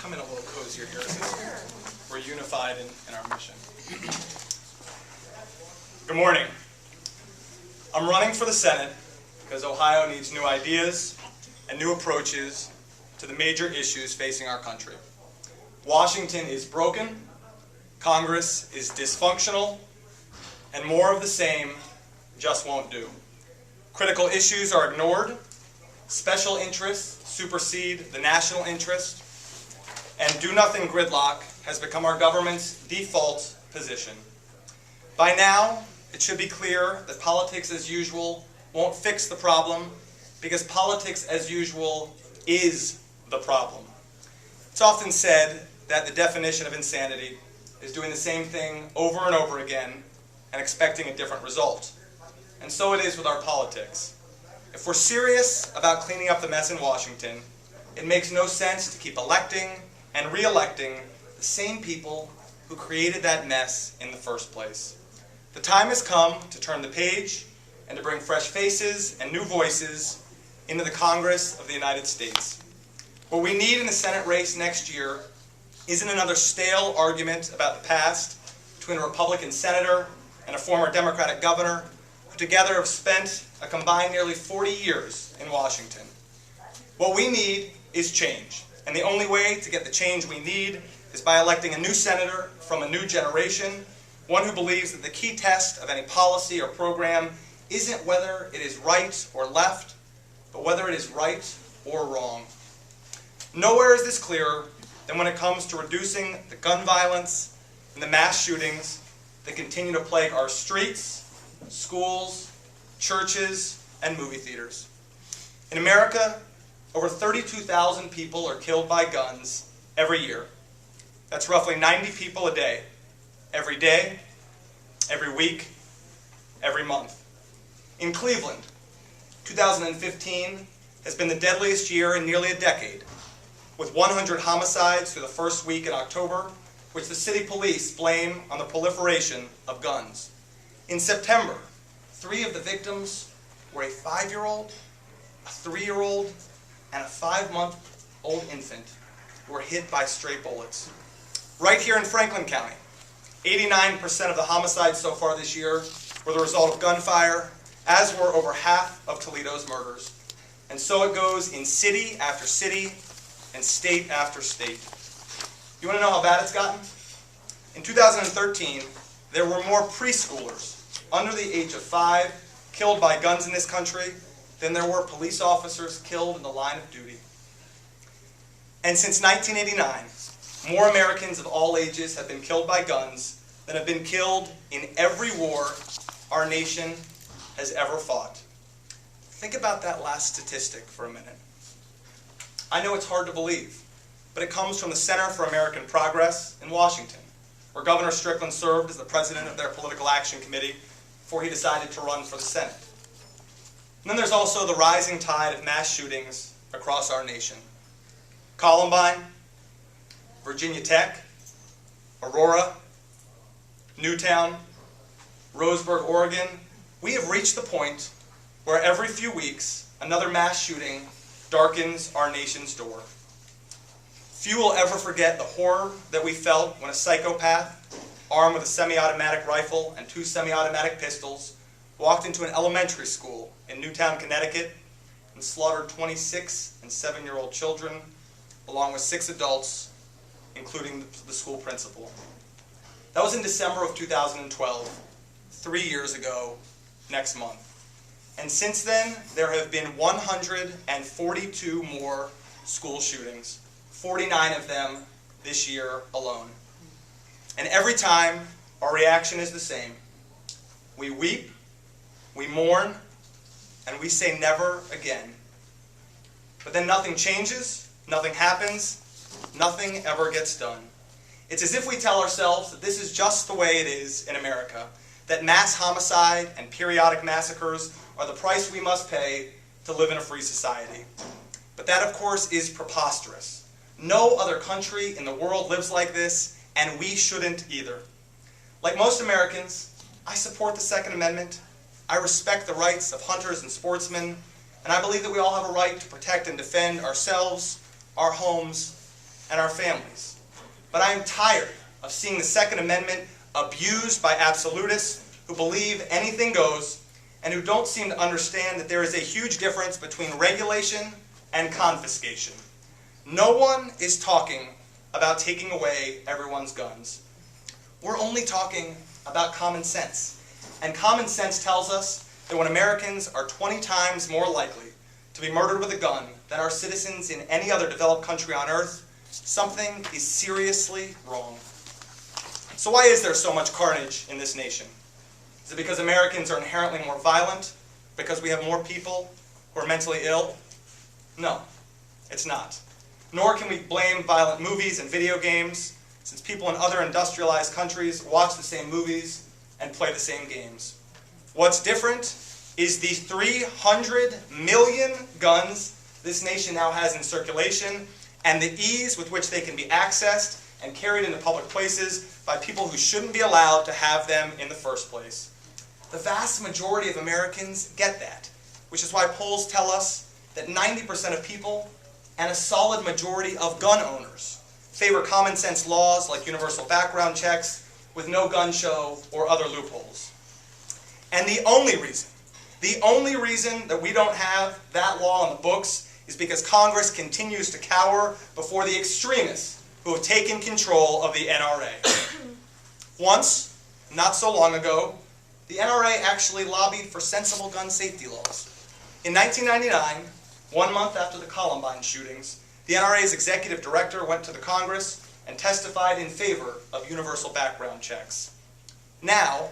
come in a little cozier here since we're unified in our mission. Good morning. I'm running for the Senate because Ohio needs new ideas and new approaches to the major issues facing our country. Washington is broken, Congress is dysfunctional, and more of the same just won't do. Critical issues are ignored, special interests supersede the national interest, and do-nothing gridlock has become our government's default position. By now, it should be clear that politics as usual won't fix the problem, because politics as usual is the problem. It's often said that the definition of insanity is doing the same thing over and over again and expecting a different result. And so it is with our politics. If we're serious about cleaning up the mess in Washington, it makes no sense to keep electing and re-electing the same people who created that mess in the first place. The time has come to turn the page and to bring fresh faces and new voices into the Congress of the United States. What we need in the Senate race next year isn't another stale argument about the past between a Republican senator and a former Democratic governor who together have spent a combined nearly 40 years in Washington. What we need is change, and the only way to get the change we need is by electing a new senator from a new generation, one who believes that the key test of any policy or program isn't whether it is right or left, but whether it is right or wrong. Nowhere is this clearer than when it comes to reducing the gun violence and the mass shootings that continue to plague our streets, schools, churches, and movie theaters. In America, over 32,000 people are killed by guns every year. That's roughly 90 people a day, every week, every month. In Cleveland, 2015 has been the deadliest year in nearly a decade, with 100 homicides through the first week in October, which the city police blame on the proliferation of guns. In September, 3 of the victims were a 5-year-old, a 3-year-old, and a 5-month-old infant who were hit by stray bullets. Right here in Franklin County, 89% of the homicides so far this year were the result of gunfire, as were over half of Toledo's murders. And so it goes in city after city and state after state. You want to know how bad it's gotten? In 2013, there were more preschoolers under the age of 5 killed by guns in this country than there were police officers killed in the line of duty. And since 1989, more Americans of all ages have been killed by guns than have been killed in every war our nation has ever fought. Think about that last statistic for a minute. I know it's hard to believe, but it comes from the Center for American Progress in Washington, where Governor Strickland served as the president of their political action committee before he decided to run for the Senate. And then there's also the rising tide of mass shootings across our nation. Columbine, Virginia Tech, Aurora, Newtown, Roseburg, Oregon. We have reached the point where every few weeks another mass shooting darkens our nation's door. Few will ever forget the horror that we felt when a psychopath, armed with a semi-automatic rifle and 2 semi-automatic pistols, walked into an elementary school in Newtown, Connecticut, and slaughtered 26 and 7-year-old children, along with 6 adults, including the school principal. That was in December of 2012, 3 years ago, next month. And since then, there have been 142 more school shootings, 49 of them this year alone. And every time, our reaction is the same. We weep, we mourn, and we say never again. But then nothing changes, nothing happens, nothing ever gets done. It's as if we tell ourselves that this is just the way it is in America, that mass homicide and periodic massacres are the price we must pay to live in a free society. But that, of course, is preposterous. No other country in the world lives like this, and we shouldn't either. Like most Americans, I support the Second Amendment. I respect the rights of hunters and sportsmen, and I believe that we all have a right to protect and defend ourselves, our homes, and our families. But I am tired of seeing the Second Amendment abused by absolutists who believe anything goes and who don't seem to understand that there is a huge difference between regulation and confiscation. No one is talking about taking away everyone's guns. We're only talking about common sense. And common sense tells us that when Americans are 20 times more likely to be murdered with a gun than our citizens in any other developed country on earth, something is seriously wrong. So why is there so much carnage in this nation? Is it because Americans are inherently more violent? Because we have more people who are mentally ill? No, it's not. Nor can we blame violent movies and video games, since people in other industrialized countries watch the same movies and play the same games. What's different is the 300 million guns this nation now has in circulation and the ease with which they can be accessed and carried into public places by people who shouldn't be allowed to have them in the first place. The vast majority of Americans get that, which is why polls tell us that 90% of people and a solid majority of gun owners favor common sense laws like universal background checks with no gun show or other loopholes. And the only reason that we don't have that law on the books is because Congress continues to cower before the extremists who have taken control of the NRA. Once, not so long ago, the NRA actually lobbied for sensible gun safety laws. In 1999, 1 month after the Columbine shootings, the NRA's executive director went to the Congress and testified in favor of universal background checks. Now,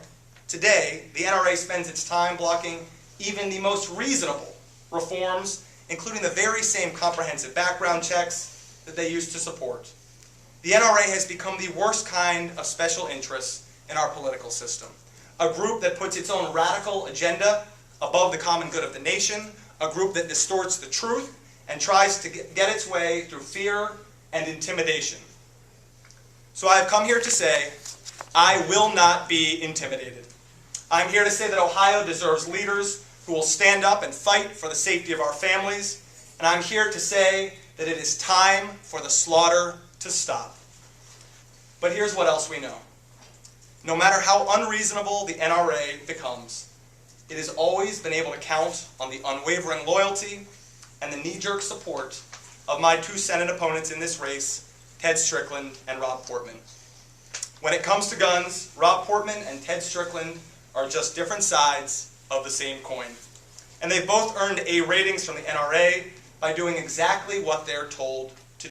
today, the NRA spends its time blocking even the most reasonable reforms, including the very same comprehensive background checks that they used to support. The NRA has become the worst kind of special interest in our political system. A group that puts its own radical agenda above the common good of the nation, a group that distorts the truth and tries to get its way through fear and intimidation. So I have come here to say, I will not be intimidated. I'm here to say that Ohio deserves leaders who will stand up and fight for the safety of our families, and I'm here to say that it is time for the slaughter to stop. But here's what else we know. No matter how unreasonable the NRA becomes, it has always been able to count on the unwavering loyalty and the knee-jerk support of my two Senate opponents in this race, Ted Strickland and Rob Portman. When it comes to guns, Rob Portman and Ted Strickland are just different sides of the same coin. And they've both earned A ratings from the NRA by doing exactly what they're told